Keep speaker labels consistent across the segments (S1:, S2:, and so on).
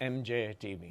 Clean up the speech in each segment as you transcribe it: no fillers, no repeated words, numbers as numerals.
S1: MJ TV।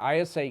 S1: ISI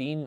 S1: 3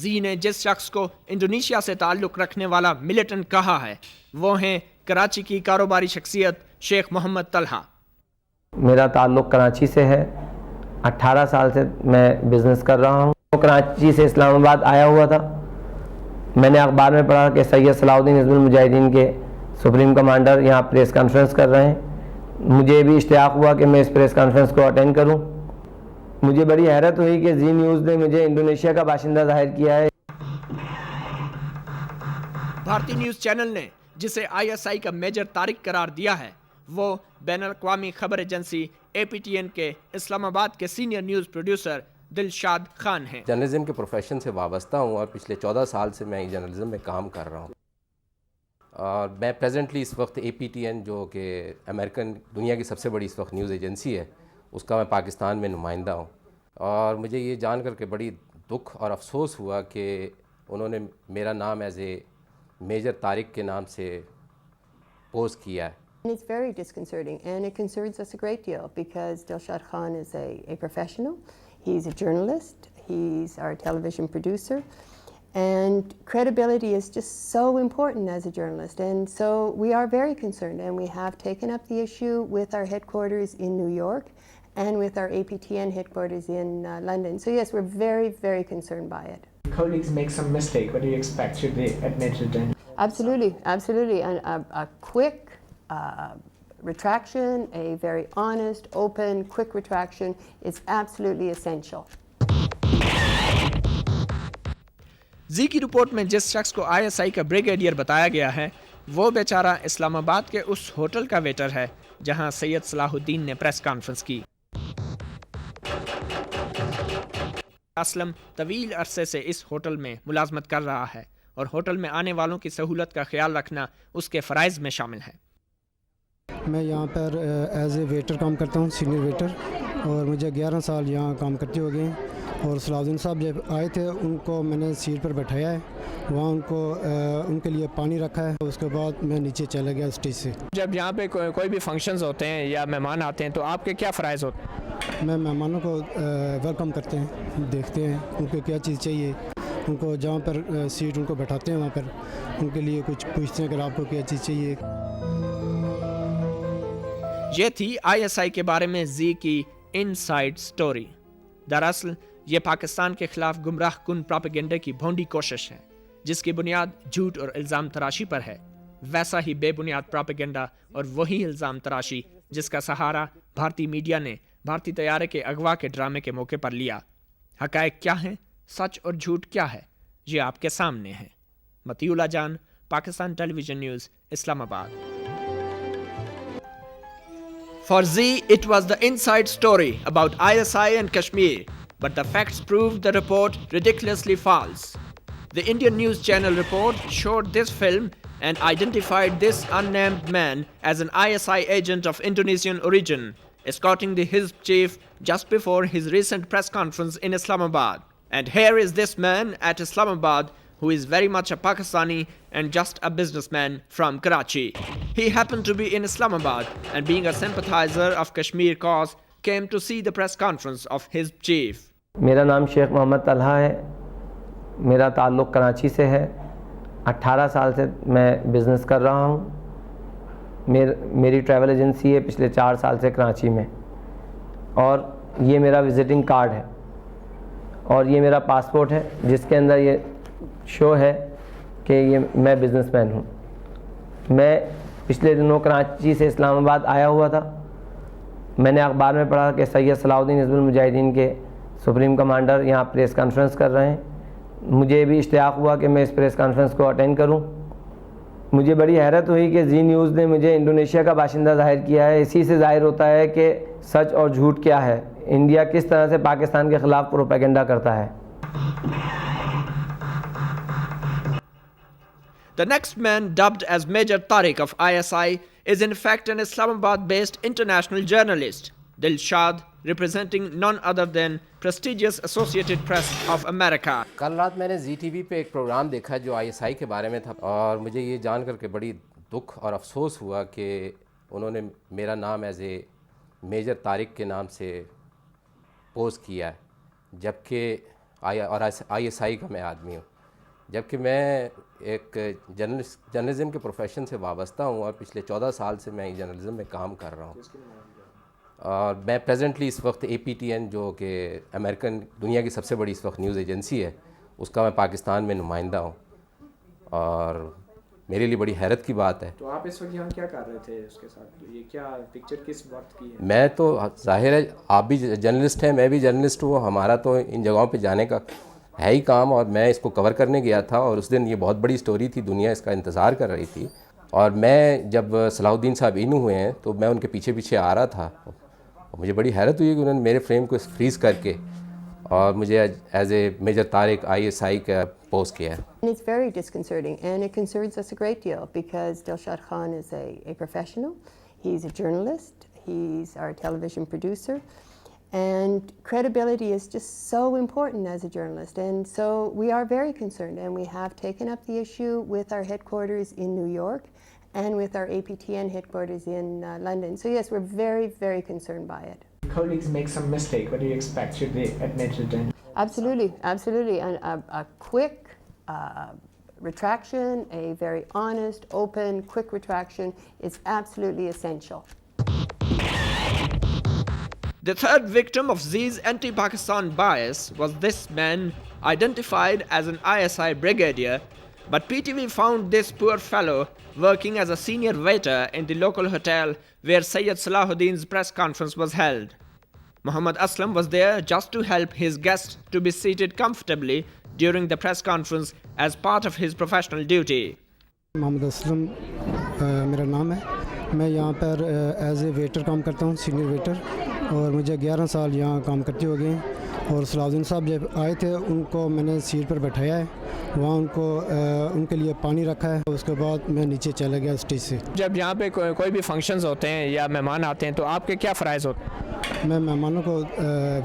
S2: زی نے جس شخص کو انڈونیشیا سے تعلق رکھنے والا ملیٹنٹ کہا ہے وہ ہیں کراچی کی کاروباری شخصیت شیخ محمد طلحہ۔
S3: میرا تعلق کراچی سے ہے، 18 سال سے میں بزنس کر رہا ہوں۔ کراچی سے اسلام آباد آیا ہوا تھا، میں نے اخبار میں پڑھا کہ سید صلاح الدین حزب المجاہدین کے سپریم کمانڈر یہاں پریس کانفرنس کر رہے ہیں۔ مجھے بھی اشتیاق ہوا کہ میں اس پریس کانفرنس کو اٹینڈ کروں۔ مجھے بڑی حیرت ہوئی کہ زی نیوز نے مجھے انڈونیشیا کا باشندہ ظاہر کیا ہے۔
S2: بھارتی نیوز چینل نے جسے ISI کا میجر طارق قرار دیا ہے وہ بین الاقوامی خبر ایجنسی APTN کے اسلام آباد کے senior news producer Dilshad Khan ہیں۔
S4: جرنلزم کے پروفیشن سے وابستہ ہوں اور پچھلے 14 سال سے میں جرنلزم میں کام کر رہا ہوں، اور میں پریزنٹلی اس وقت APTN جو کہ امریکن دنیا کی سب سے بڑی اس وقت نیوز ایجنسی ہے اس کا میں پاکستان میں نمائندہ ہوں، اور مجھے یہ جان کر کے بڑی دکھ اور افسوس ہوا کہ انہوں نے میرا نام ایز اے میجر طارق کے نام سے پوز کیا ہے۔
S5: It's very disconcerting, and it concerns us a great deal because Dilshad Khan is a professional. He's a journalist. He's our television producer. And credibility is just so important as a journalist. And so we are very concerned, and we have taken up the issue with our headquarters in New York and with our APTN headquarters in London. So yes, we're very, very concerned by it.
S6: Colleagues make some mistake. What do you expect? Should they admit it then?
S5: Absolutely, absolutely. And a quick retraction, a very honest, open, quick retraction is absolutely essential.
S2: زی کی report میں جس شخص کو ISI کا brigadier بتایا گیا ہے وہ بیچارہ اسلام آباد کے اس ہوٹل کا ویٹر ہے جہاں سید صلاح الدین نے پریس کانفرنس کی۔ اسلم طویل عرصے سے اس ہوٹل میں ملازمت کر رہا ہے اور ہوٹل میں آنے والوں کی سہولت کا خیال رکھنا اس کے فرائض میں شامل ہے۔
S7: میں یہاں پر ایز اے ویٹر کام کرتا ہوں، سینئر ویٹر، اور مجھے 11 سال یہاں کام کرتے ہو گئے ہیں۔ اور صلاح الدین صاحب جب آئے تھے ان کو میں نے سیٹ پر بٹھایا ہے، وہاں ان کے لیے پانی رکھا ہے، اس کے بعد میں نیچے چلا گیا اسٹیج سے۔
S6: جب یہاں پہ کوئی بھی فنکشنز ہوتے ہیں یا مہمان آتے ہیں تو آپ کے کیا فرائض ہوتے ہیں؟
S7: میں مہمانوں کو ویلکم کرتے ہیں، دیکھتے ہیں ان کو کیا چیز چاہیے، ان کو جہاں پر سیٹ ان کو بٹھاتے ہیں وہاں پر ان کے لیے کچھ پوچھتے ہیں کہ آپ کو کیا چیز چاہیے۔
S2: یہ تھی ISI کے بارے میں زی کی ان سائیڈ سٹوری۔ دراصل یہ پاکستان کے خلاف گمراہ کن پراپیگنڈا کی بھونڈی کوشش ہے جس کی بنیاد جھوٹ اور الزام تراشی پر ہے، ویسا ہی بے بنیاد پراپیگنڈا اور وہی الزام تراشی جس کا سہارا بھارتی میڈیا نے بھارتی طیارے کے اغوا کے ڈرامے کے موقع پر لیا۔ حقائق کیا ہیں، سچ اور جھوٹ کیا ہے، یہ آپ کے سامنے ہے۔ مطیع اللہ جان، پاکستان ٹیلی ویژن نیوز، اسلام آباد۔ For Z, it was the inside story about ISI and Kashmir, but the facts proved the report ridiculously false. The Indian news channel report showed this film and identified this unnamed man as an ISI agent of Indonesian origin, escorting the Hizb chief just before his recent press conference in Islamabad. And here is this man at Islamabad who is very much a Pakistani and just a businessman from Karachi. He happened to be in Islamabad and being a sympathizer of Kashmir cause came to see the press conference of his chief.
S3: میرا نام شیخ محمد طلحہ ہے، میرا تعلق کراچی سے ہے، 18 سال سے میں بزنس کر رہا ہوں۔ میری ٹریول ایجنسی ہے پچھلے 4 سال سے کراچی میں، اور یہ میرا وزٹنگ کارڈ ہے اور یہ میرا پاسپورٹ ہے جس کے اندر یہ شو ہے کہ یہ میں بزنس مین ہوں۔ میں پچھلے دنوں کراچی سے اسلام آباد آیا ہوا تھا، میں نے اخبار میں پڑھا کہ سید صلاح الدین حزب المجاہدین کے سپریم کمانڈر یہاں پریس کانفرنس کر رہے ہیں۔ مجھے بھی اشتیاق ہوا کہ میں اس پریس کانفرنس کو اٹینڈ کروں۔ مجھے بڑی حیرت ہوئی کہ زی نیوز نے مجھے انڈونیشیا کا باشندہ ظاہر کیا ہے۔ اسی سے ظاہر ہوتا ہے کہ سچ اور جھوٹ کیا ہے، انڈیا کس طرح سے پاکستان کے خلاف پروپیگنڈا کرتا ہے۔
S2: The next man dubbed as Major Tariq of ISI is in fact an Islamabad-based international journalist, Dilshad, representing none other than prestigious Associated Press of America.
S4: کل رات میں نے زی ٹی وی پہ ایک پروگرام دیکھا جو ISI کے بارے میں تھا، اور مجھے یہ جان کر کے بڑی دکھ اور افسوس ہوا کہ انہوں نے میرا نام ایز اے میجر طارق کے نام سے پوز کیا ہے، جبکہ ISI کا میں آدمی ہوں، جبکہ میں ایک جرنلزم کے پروفیشن سے وابستہ ہوں اور پچھلے 14 سال سے میں جرنلزم میں کام کر رہا ہوں، اور میں پریزنٹلی اس وقت APTN جو کہ امریکن دنیا کی سب سے بڑی اس وقت نیوز ایجنسی ہے، اس کا میں پاکستان میں نمائندہ ہوں، اور میرے لیے بڑی حیرت کی بات ہے۔
S6: تو آپ اس وقت یہاں کیا کر رہے تھے اس کے ساتھ؟ یہ کیا پکچر کس وقت کی ہے؟
S4: میں تو ظاہر ہے آپ بھی جرنلسٹ ہیں، میں بھی جرنلسٹ ہوں، ہمارا تو ان جگہوں پہ جانے کا ہے ہی کام، اور میں اس کو کور کرنے گیا تھا، اور اس دن یہ بہت بڑی سٹوری تھی، دنیا اس کا انتظار کر رہی تھی، اور میں جب صلاح الدین صاحب انو ہوئے ہیں تو میں ان کے پیچھے پیچھے آ رہا تھا، اور مجھے بڑی حیرت ہوئی کہ انہوں نے میرے فریم کو فریز کر کے اور مجھے as a major Tariq ISI کا پوسٹ کیا ہے۔
S5: And it's very disconcerting, and it concerns us a great deal because Dilshad Khan is a professional. He's a journalist. He's our television producer. And credibility is just so important as a journalist. And so we are very concerned, and we have taken up the issue with our headquarters in New York and with our APTN headquarters in London. So yes, we're very, very concerned by it.
S6: Colleagues make some mistake. What do you expect? Should they admit it?
S5: Absolutely, absolutely. And a quick retraction, a very honest, open, quick retraction is absolutely essential.
S2: The third victim of Zee's anti-Pakistan bias was this man, identified as an ISI brigadier, but PTV found this poor fellow working as a senior waiter in the local hotel where Sayyid Salahuddin's press conference was held. Muhammad Aslam was there just to help his guests to be seated comfortably during the press conference as part of his professional duty.
S7: محمد اسلم میرا نام ہے، میں یہاں پر as a waiter کام کرتا ہوں، senior waiter, اور مجھے 11 سال یہاں کام کرتے ہو گئے ہیں، اور صلاح الدین صاحب جب آئے تھے ان کو میں نے سیٹ پر بٹھایا ہے، وہاں ان کے لیے پانی رکھا ہے، اس کے بعد میں نیچے چلا گیا اسٹیج سے۔
S6: جب یہاں پہ کوئی بھی فنکشنز ہوتے ہیں یا مہمان آتے ہیں تو آپ کے کیا فرائض ہوتے ہیں؟
S7: میں مہمانوں کو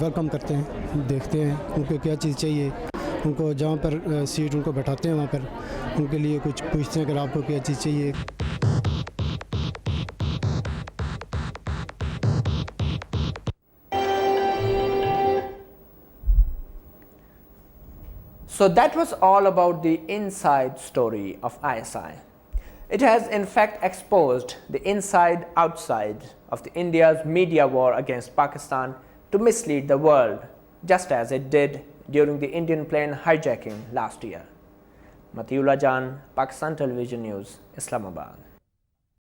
S7: ویلکم کرتے ہیں، دیکھتے ہیں ان کو کیا چیز چاہیے، ان کو جہاں پر سیٹ ان کو بیٹھاتے ہیں وہاں پر ان کے لیے کچھ پوچھتے ہیں کہ آپ کو کیا چیز چاہیے۔
S2: So that was all about the inside story of ISI. It has in fact exposed the inside outside of India's media war against Pakistan to mislead the world, just as it did during the Indian plane hijacking last year. Matiullah Jan, Pakistan Television News, Islamabad.